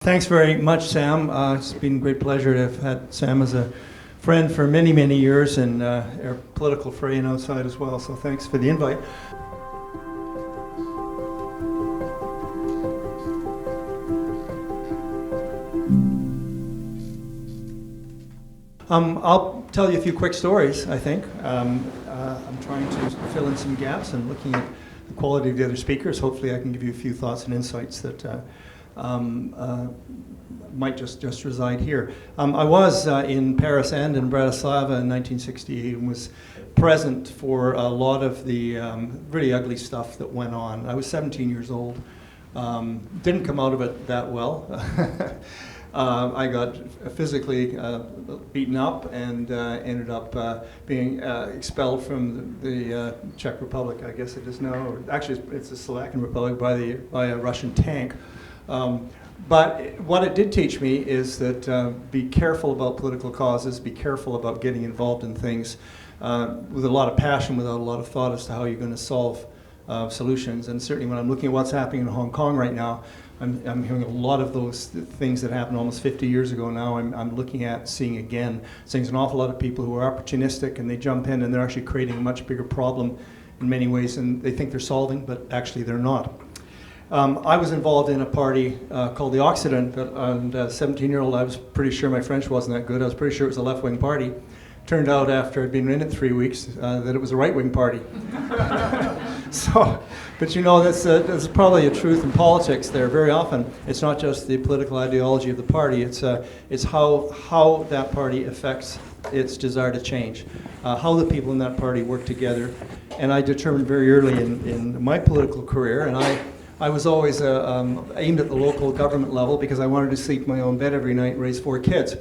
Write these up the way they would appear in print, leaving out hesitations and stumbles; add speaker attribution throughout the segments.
Speaker 1: Thanks very much, Sam. It's been a great pleasure to have had Sam as a friend for many, many years, and our political fray and outside as well. So thanks for the invite. I'll tell you a few quick stories, I think. I'm trying to fill in some gaps and looking at the quality of the other speakers. Hopefully I can give you a few thoughts and insights that might just reside here. I was in Paris and in Bratislava in 1968 and was present for a lot of the really ugly stuff that went on. I was 17 years old. Didn't come out of it that well. I got physically beaten up and ended up being expelled from the Czech Republic, I guess it is now. Or actually, it's the Slovakian Republic by a Russian tank. But what it did teach me is that be careful about political causes, be careful about getting involved in things with a lot of passion, without a lot of thought as to how you're going to solve solutions. And certainly when I'm looking at what's happening in Hong Kong right now, I'm hearing a lot of those things that happened almost 50 years ago now. I'm looking at, seeing again, seeing an awful lot of people who are opportunistic and they jump in and they're actually creating a much bigger problem in many ways, and they think they're solving, but actually they're not. I was involved in a party called the Occident, and 17-year-old, I was pretty sure my French wasn't that good. I was pretty sure it was a left-wing party. Turned out after I'd been in it 3 weeks that it was a right-wing party. So, but you know, that's probably a truth in politics there. Very often, it's not just the political ideology of the party, it's how that party affects its desire to change, how the people in that party work together. And I determined very early in my political career, and I was always aimed at the local government level because I wanted to sleep in my own bed every night and raise 4 kids.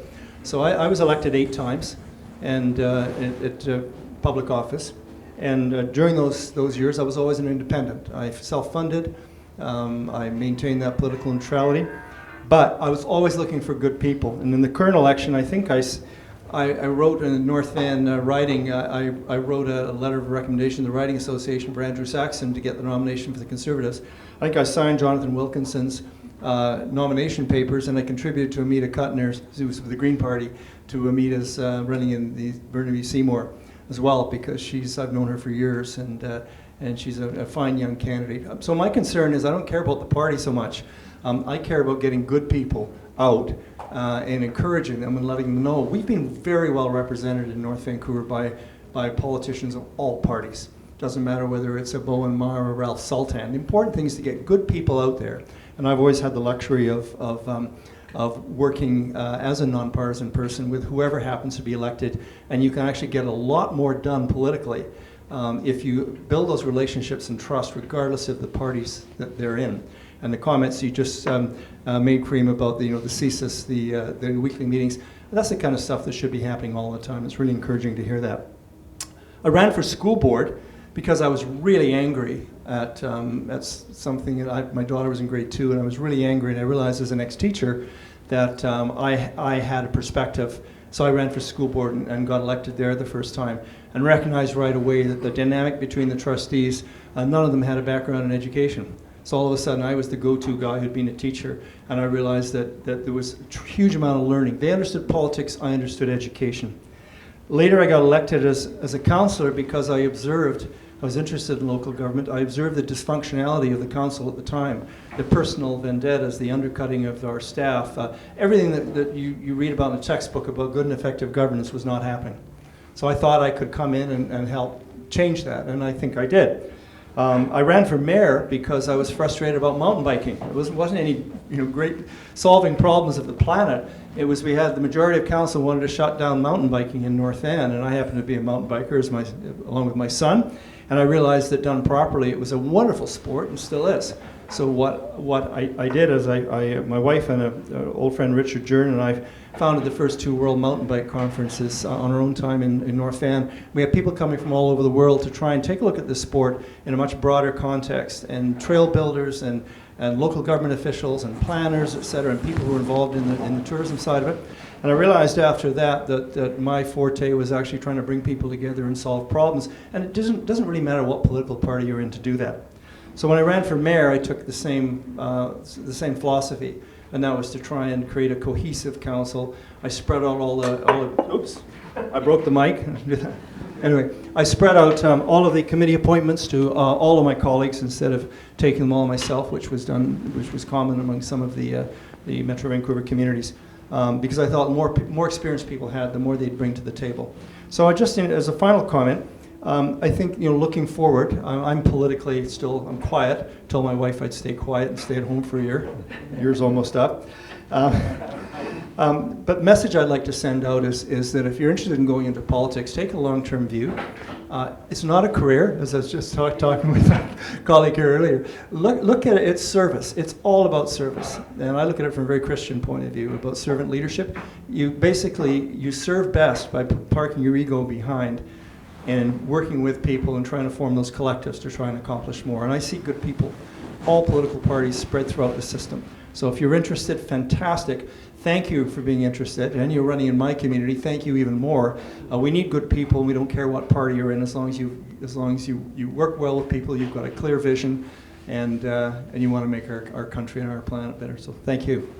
Speaker 1: So I was elected 8 times and at public office. And during those years, I was always an independent. I self-funded. I maintained that political neutrality. But I was always looking for good people. And in the current election, I think I wrote in the North Van riding, I wrote a letter of recommendation to the Riding Association for Andrew Saxon to get the nomination for the Conservatives. I think I signed Jonathan Wilkinson's nomination papers, and I contributed to Amita Kuttner's, who was with the Green Party, to Amita's running in the Burnaby Seymour as well, because I've known her for years, and she's a fine young candidate. So my concern is I don't care about the party so much. I care about getting good people out and encouraging them and letting them know. We've been very well represented in North Vancouver by politicians of all parties. Doesn't matter whether it's a Bowen Mar or Ralph Sultan. The important thing is to get good people out there. And I've always had the luxury of working as a nonpartisan person with whoever happens to be elected, and you can actually get a lot more done politically if you build those relationships and trust regardless of the parties that they're in. And the comments you just made, Kareem, about the CSIS, the weekly meetings, that's the kind of stuff that should be happening all the time. It's really encouraging to hear that. I ran for school board because I was really angry at something that my daughter was in grade 2, and I was really angry, and I realized as an ex-teacher that I had a perspective. So I ran for school board and got elected there the first time, and recognized right away that the dynamic between the trustees, none of them had a background in education. So all of a sudden I was the go-to guy who'd been a teacher, and I realized that there was a huge amount of learning. They understood politics, I understood education. Later I got elected as a councillor because I was interested in local government. I observed the dysfunctionality of the council at the time, the personal vendettas, the undercutting of our staff. Everything that you read about in the textbook about good and effective governance was not happening. So I thought I could come in and help change that, and I think I did. I ran for mayor because I was frustrated about mountain biking. It wasn't any great solving problems of the planet. It was we had the majority of council wanted to shut down mountain biking in North Van, and I happened to be a mountain biker along with my son. And I realized that done properly, it was a wonderful sport and still is. So what I did is my wife and an old friend Richard Jern and I founded the first 2 World Mountain Bike Conferences on our own time in North Van. We have people coming from all over the world to try and take a look at this sport in a much broader context, and trail builders and local government officials and planners, et cetera, and people who are involved in the tourism side of it. And I realized after that my forte was actually trying to bring people together and solve problems. And it doesn't really matter what political party you're in to do that. So when I ran for mayor, I took the same philosophy. and that was to try and create a cohesive council. I spread out all the oops, I broke the mic. Anyway, I spread out all of the committee appointments to all of my colleagues instead of taking them all myself, which was common among some of the Metro Vancouver communities, because I thought the more experienced people had, the more they'd bring to the table. So I just, as a final comment, I think, looking forward, I'm politically I'm quiet. Told my wife I'd stay quiet and stay at home for a year. Year's almost up. But message I'd like to send out is that if you're interested in going into politics, take a long-term view. It's not a career, as I was just talking with a colleague here earlier. Look at it, it's service. It's all about service. And I look at it from a very Christian point of view, about servant leadership. You serve best by parking your ego behind and working with people and trying to form those collectives to try and accomplish more. And I see good people, all political parties spread throughout the system. So if you're interested, fantastic. Thank you for being interested. And you're running in my community, thank you even more. We need good people. We don't care what party you're in, as long as you work well with people, you've got a clear vision, and you want to make our country and our planet better. So thank you.